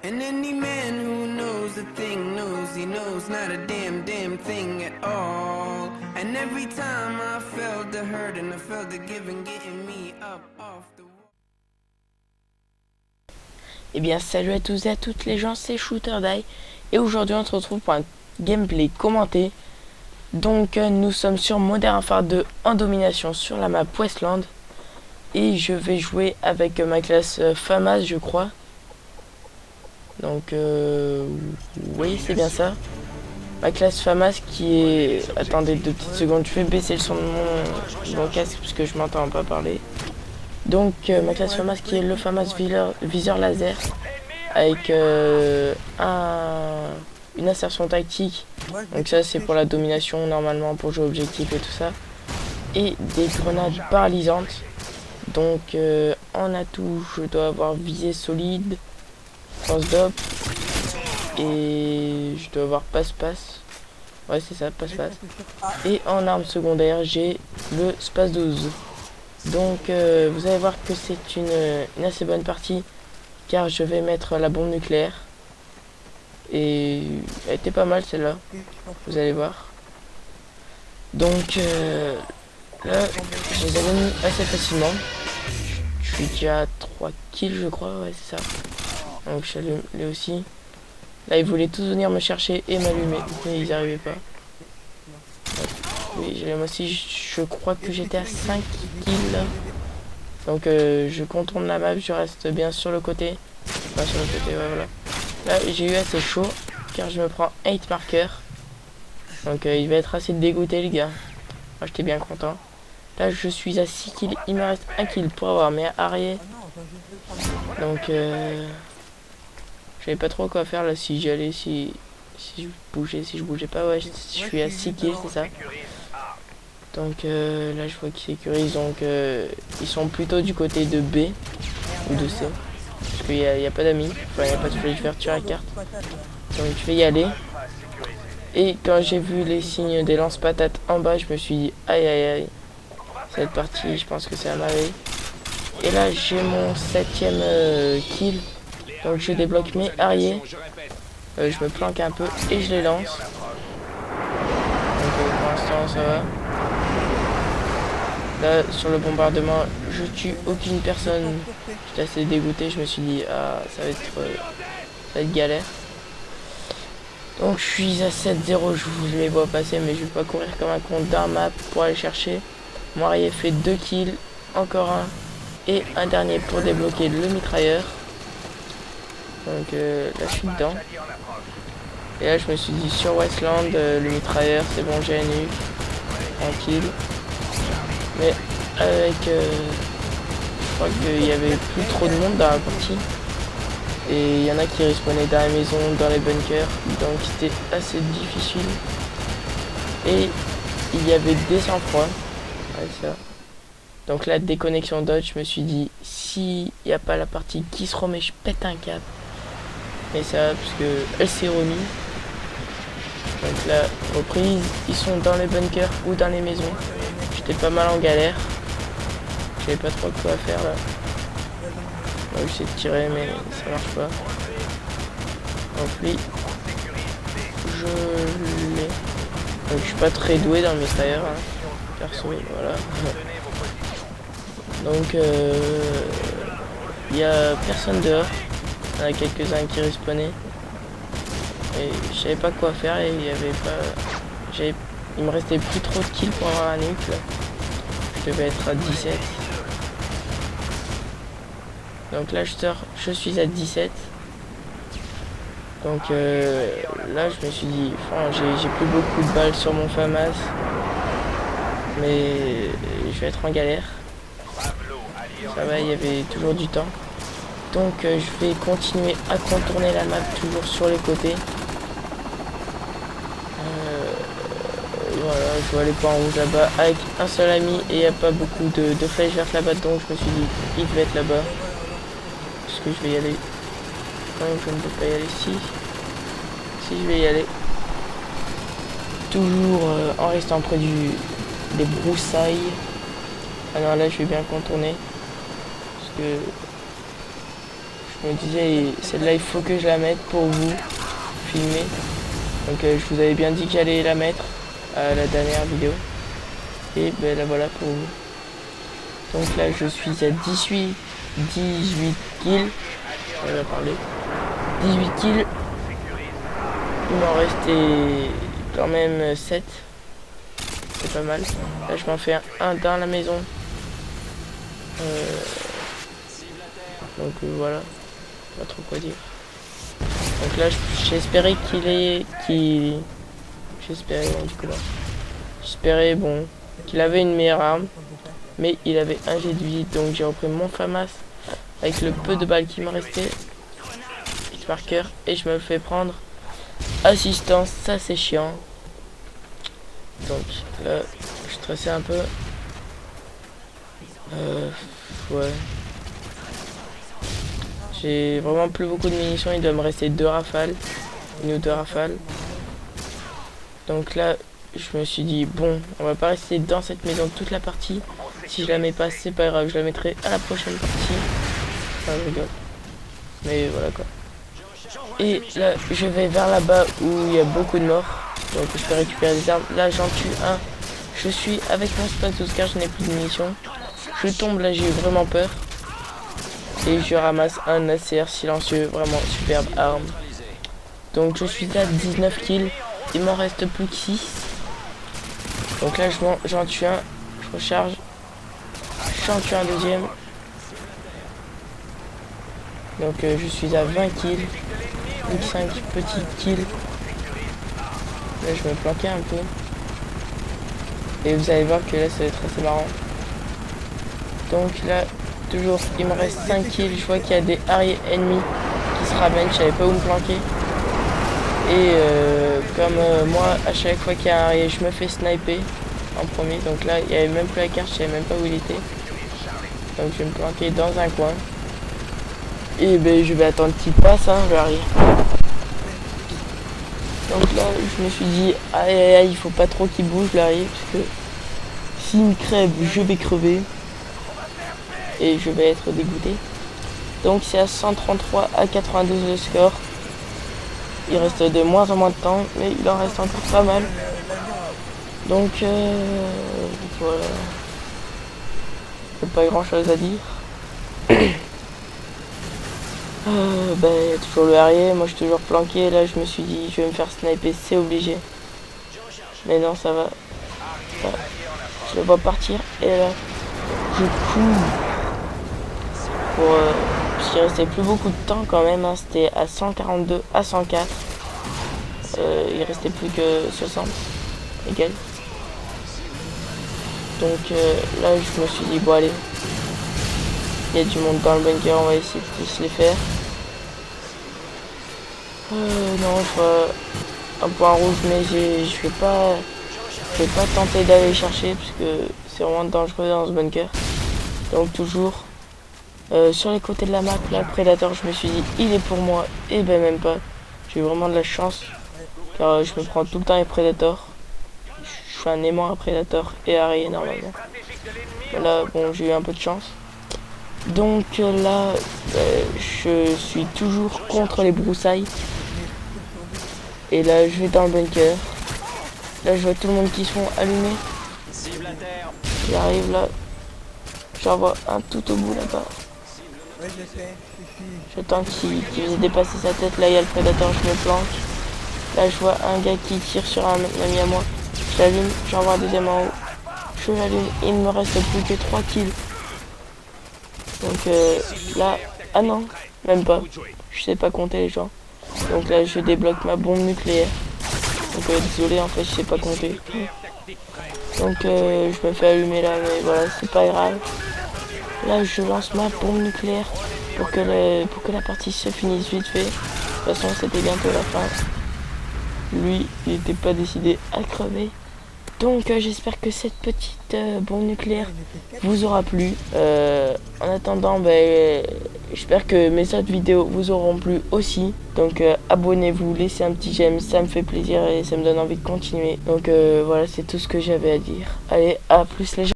And any man who knows a thing knows he knows not a damn thing at all. And every time I felt the hurt and I felt the giving getting me up off the wall. Eh bien salut à tous et à toutes les gens, c'est Shooter Die et aujourd'hui on se retrouve pour un gameplay commenté. Donc nous sommes sur Modern Warfare 2 en domination sur la map Westland et je vais jouer avec ma classe FAMAS je crois. Donc oui c'est bien ça. Ma classe FAMAS qui est... Attendez 2 petites secondes, je vais baisser le son de mon casque parce que je m'entends pas parler. Donc ma classe FAMAS qui est le FAMAS viseur laser avec une insertion tactique. Donc ça c'est pour la domination normalement pour jouer objectif et tout ça. Et des grenades paralysantes. Donc en atout je dois avoir visée solide, force d'op et je dois avoir passe-passe. Ouais c'est ça, passe-passe. Et en arme secondaire j'ai le space 12. Donc vous allez voir que c'est une assez bonne partie car je vais mettre la bombe nucléaire et elle était pas mal celle-là, vous allez voir. Donc là je les ai mis assez facilement, je suis déjà à 3 kills je crois, ouais c'est ça. Donc j'allume les aussi. Là ils voulaient tous venir me chercher et m'allumer mais ils n'y arrivaient pas. Oui, j'allume aussi, je crois que j'étais à 5 kills là. Donc je contourne la map, je reste bien sur le côté. Enfin sur le côté, ouais, voilà. Là j'ai eu assez chaud car je me prends 8 marqueurs. Donc il va être assez dégoûté les gars. Moi j'étais bien content. Là je suis à 6 kills, il me reste 1 kill pour avoir mes arrières. Donc je savais pas trop quoi faire là, si j'y allais, si je bougeais pas. Ouais, je suis à 6 kills, c'est ça. Donc là je vois qu'ils sécurisent, donc ils sont plutôt du côté de B ou de C. Parce qu'il n'y a pas d'amis, enfin il n'y a pas de flèche verte sur la carte. Donc je vais y aller. Et quand j'ai vu les signes des lance-patates en bas, je me suis dit aïe aïe aïe. Cette partie je pense que c'est à m'arriver. Et là j'ai mon 7ème kill. Donc je débloque mes arrières. Je me planque un peu et je les lance. Donc pour l'instant ça va. Là, sur le bombardement, je tue aucune personne. J'étais assez dégoûté, je me suis dit, ah, ça va être galère. Donc, je suis à 7-0, je les vois passer, mais je vais pas courir comme un con d'un map pour aller chercher. Mon arrière fait 2 kills, encore un, et un dernier pour débloquer le mitrailleur. Donc, là, je suis dedans. Et là, je me suis dit, sur Westland, le mitrailleur, c'est bon, j'ai un nuque. Tranquille. Mais avec je crois qu'il y avait plus trop de monde dans la partie et il y en a qui respawnaient dans la maison, dans les bunkers, donc c'était assez difficile et il y avait des sang-froid, ouais, ça. Donc la déconnexion dodge, je me suis dit s'il n'y a pas la partie qui se remet, je pète un câble, et ça parce que elle s'est remise. Donc la reprise, ils sont dans les bunkers ou dans les maisons. J'étais pas mal en galère. Je savais pas trop quoi faire là. Donc j'essaie de tirer mais ça marche pas. Donc lui, je l'ai. Donc je suis pas très doué dans le mitrailleur. Hein. Perso, voilà. Donc il y a personne dehors. Il y en a quelques-uns qui respawnaient. Et je savais pas quoi faire et il y avait pas. Il me restait plus trop de kills pour avoir un nuque là. Je devais être à 17. Donc là je suis à 17. Donc là je me suis dit, enfin, j'ai plus beaucoup de balles sur mon FAMAS. Mais je vais être en galère. Ça va, il y avait toujours du temps. Donc je vais continuer à contourner la map toujours sur les côtés. Voilà, je vois les points rouges là-bas avec un seul ami et il n'y a pas beaucoup de flèches vertes là-bas, donc je me suis dit il devait être là-bas. Est-ce que je vais y aller? Non, je ne peux pas y aller. Si je vais y aller. Toujours en restant près des broussailles. Ah non, là je vais bien contourner. Parce que je Je me disais, celle-là, il faut que je la mette pour vous filmer. Donc je vous avais bien dit que j'allais la mettre à la dernière vidéo. Et ben la voilà pour vous. Donc là, je suis à 18 kills. On va parler. 18 kills. Il m'en restait quand même 7. C'est pas mal. Là, je m'en fais un dans la maison. Donc voilà. Pas trop quoi dire. Donc là, j'espérais j'espérais bon qu'il avait une meilleure arme, mais il avait un jet de visite, donc j'ai repris mon FAMAS avec le peu de balles qui me restait, marqueur, et je me fais prendre assistance, ça c'est chiant. Donc là, je stressais un peu. Ouais. J'ai vraiment plus beaucoup de munitions, il doit me rester 2 rafales, 1 ou 2 rafales. Donc là, je me suis dit, bon, on va pas rester dans cette maison toute la partie. Si je la mets pas, c'est pas grave, je la mettrai à la prochaine partie. Enfin, je rigole. Mais voilà quoi. Et là, je vais vers là-bas où il y a beaucoup de morts. Donc je peux récupérer des armes. Là, j'en tue un. Je suis avec mon Spatos car je n'ai plus de munitions. Je tombe, là, j'ai eu vraiment peur. Et je ramasse un ACR silencieux, vraiment superbe arme. Donc je suis à 19 kills. Il m'en reste plus que 6. Donc là, j'en tue un. Je recharge. J'en tue un deuxième. Donc je suis à 20 kills. 25 petits kills. Là, je me planquais un peu. Et vous allez voir que là, ça va être assez marrant. Donc là, toujours, il me reste 5 kills. Je vois qu'il y a des arrières ennemis qui se ramènent. Je savais pas où me planquer. Et comme moi, à chaque fois qu'il y a un arrière, je me fais sniper en premier. Donc là, il n'y avait même plus la carte, je savais même pas où il était. Donc je vais me planquer dans un coin. Et ben je vais attendre qu'il passe, hein, je vais arriver. Donc là, je me suis dit, aïe aïe aïe, il faut pas trop qu'il bouge l'arrière, parce que s'il crève, je vais crever. Et je vais être dégoûté. Donc c'est à 133 à 92 le score. Il reste de moins en moins de temps, mais il en reste encore pas mal. Donc voilà. Pas grand chose à dire. Toujours le arrière, moi je suis toujours planqué. Là je me suis dit je vais me faire sniper, c'est obligé. Mais non, ça va. Je le vois partir et là je cours pour parce qu'il restait plus beaucoup de temps quand même, hein. C'était à 142 à 104. Il restait plus que 60 égal. Donc là je me suis dit bon allez, il y a du monde dans le bunker, on va essayer de tous les faire. Non, je vois un point rouge, mais je vais pas tenter d'aller chercher parce que c'est vraiment dangereux dans ce bunker. Donc toujours sur les côtés de la map, là, le prédateur, je me suis dit il est pour moi, et ben même pas. J'ai eu vraiment de la chance car je me prends tout le temps les prédateurs. Je suis un aimant à prédateur et arrêt normalement. Là, bon, j'ai eu un peu de chance. Donc là, je suis toujours contre les broussailles. Et là, je vais dans le bunker. Là, je vois tout le monde qui se font allumer. J'arrive là. J'en vois un tout au bout là-bas. J'attends qu'il vienne dépasser sa tête. Là, il y a le prédateur, je me planque. Là, je vois un gars qui tire sur un ami à moi. Je l'allume, j'en vois un deuxième en haut. Je l'allume, il me reste plus que 3 kills. Donc là, ah non, même pas. Je sais pas compter les gens. Donc là, je débloque ma bombe nucléaire. Donc désolé, en fait, je sais pas compter. Donc je me fais allumer là, mais voilà, c'est pas grave. Là, je lance ma bombe nucléaire pour que la partie se finisse vite fait. De toute façon, c'était bientôt la fin. Lui, il n'était pas décidé à crever. Donc j'espère que cette petite bombe nucléaire vous aura plu. En attendant, j'espère que mes autres vidéos vous auront plu aussi. Donc abonnez-vous, laissez un petit j'aime, ça me fait plaisir et ça me donne envie de continuer. Donc voilà, c'est tout ce que j'avais à dire. Allez, à plus les gens.